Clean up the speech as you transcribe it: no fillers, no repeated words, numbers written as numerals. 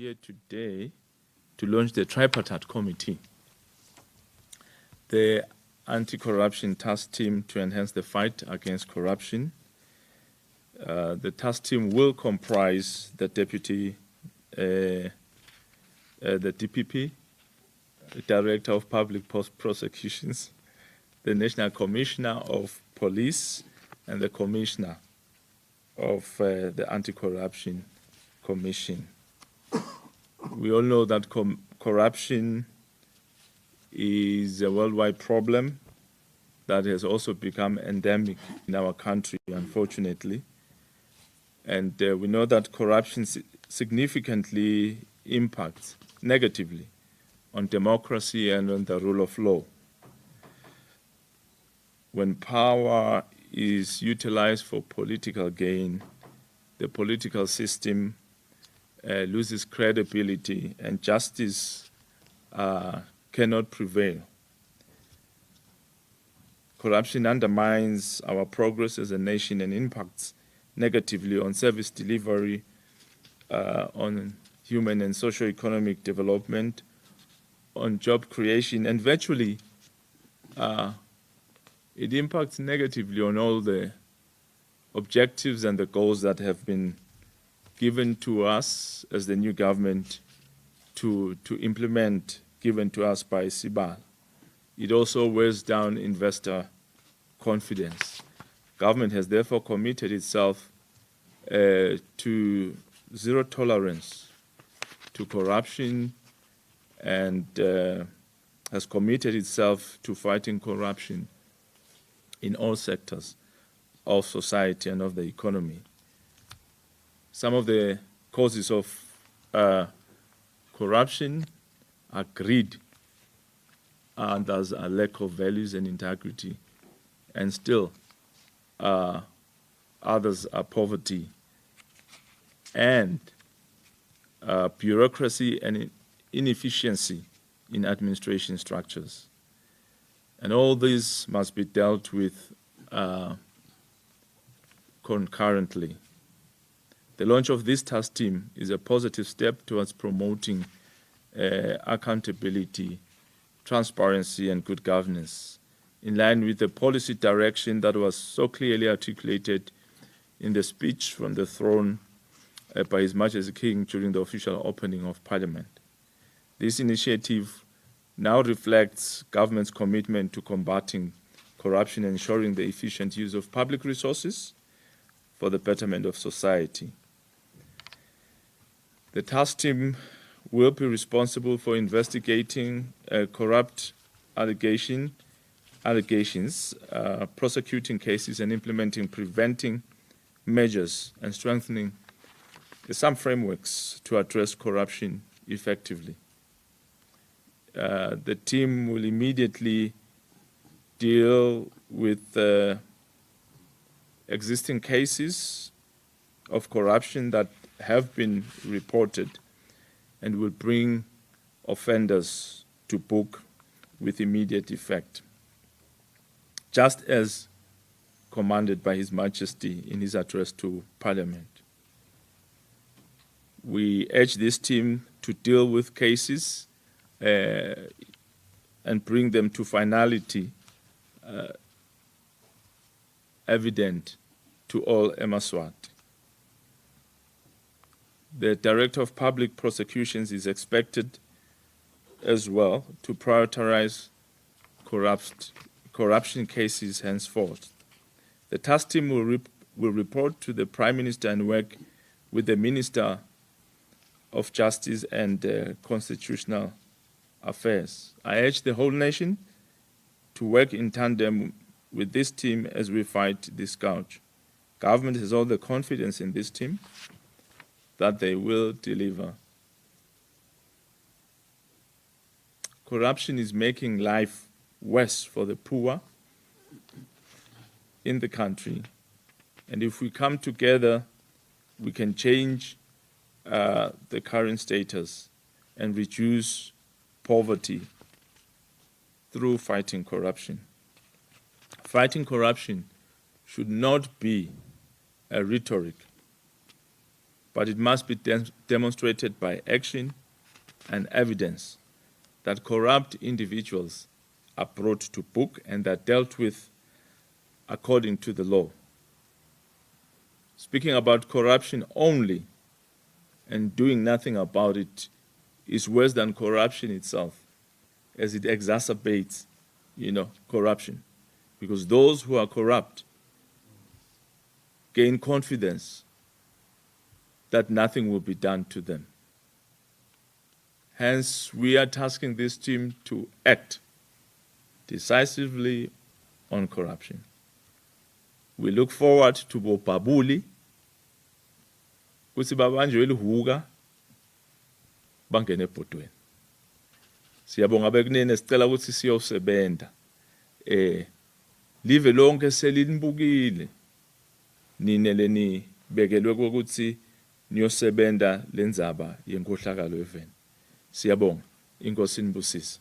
here today to launch the Tripartite Committee, the anti-corruption task team to enhance the fight against corruption. The task team will comprise the deputy, the DPP, the Director of Public Prosecutions, the National Commissioner of Police, and the Commissioner of the Anti-Corruption Commission. We all know that corruption is a worldwide problem that has also become endemic in our country, unfortunately. And we know that corruption significantly impacts negatively on democracy and on the rule of law. When power is utilized for political gain, the political system loses credibility and justice cannot prevail. Corruption undermines our progress as a nation and impacts negatively on service delivery, on human and socio-economic development, on job creation, and virtually it impacts negatively on all the objectives and the goals that have been given to us as the new government to implement, given to us by CIBAL. It also wears down investor confidence. Government has therefore committed itself to zero tolerance to corruption and has committed itself to fighting corruption in all sectors of society and of the economy. Some of the causes of corruption are greed, and there's a lack of values and integrity, and still others are poverty and bureaucracy and inefficiency in administration structures. And all these must be dealt with concurrently. The launch of this task team is a positive step towards promoting accountability, transparency, and good governance, in line with the policy direction that was so clearly articulated in the speech from the throne by His Majesty King during the official opening of Parliament. This initiative now reflects government's commitment to combating corruption and ensuring the efficient use of public resources for the betterment of society. The task team will be responsible for investigating corrupt allegations, prosecuting cases, and implementing preventing measures and strengthening some frameworks to address corruption effectively. The team will immediately deal with existing cases of corruption that have been reported and will bring offenders to book with immediate effect, just as commanded by His Majesty in his address to Parliament. We urge this team to deal with cases and bring them to finality evident to all Mmaswati. The Director of Public Prosecutions is expected as well to prioritize corruption cases henceforth. The task team will report to the Prime Minister and work with the Minister of Justice and Constitutional Affairs. I urge the whole nation to work in tandem with this team as we fight this scourge. Government has all the confidence in this team that they will deliver. Corruption is making life worse for the poor in the country. And if we come together, we can change the current status and reduce poverty through fighting corruption. Fighting corruption should not be a rhetoric. but it must be demonstrated by action and evidence that corrupt individuals are brought to book and are dealt with according to the law. Speaking about corruption only and doing nothing about it is worse than corruption itself, as it exacerbates, corruption. Because those who are corrupt gain confidence that nothing will be done to them. Hence, we are tasking this team to act decisively on corruption. We look forward to Bobabuli, kuthi babanjwe lihuka bangene ebhodweni. Siyabonga bekunene sicela ukuthi siyosebenza. Live lonke selinibukile. Nine leni bekelwe ukuthi niyosebenza lenzaba yenkohlakalo eveni. Siyabonga. Inkosi inibusise.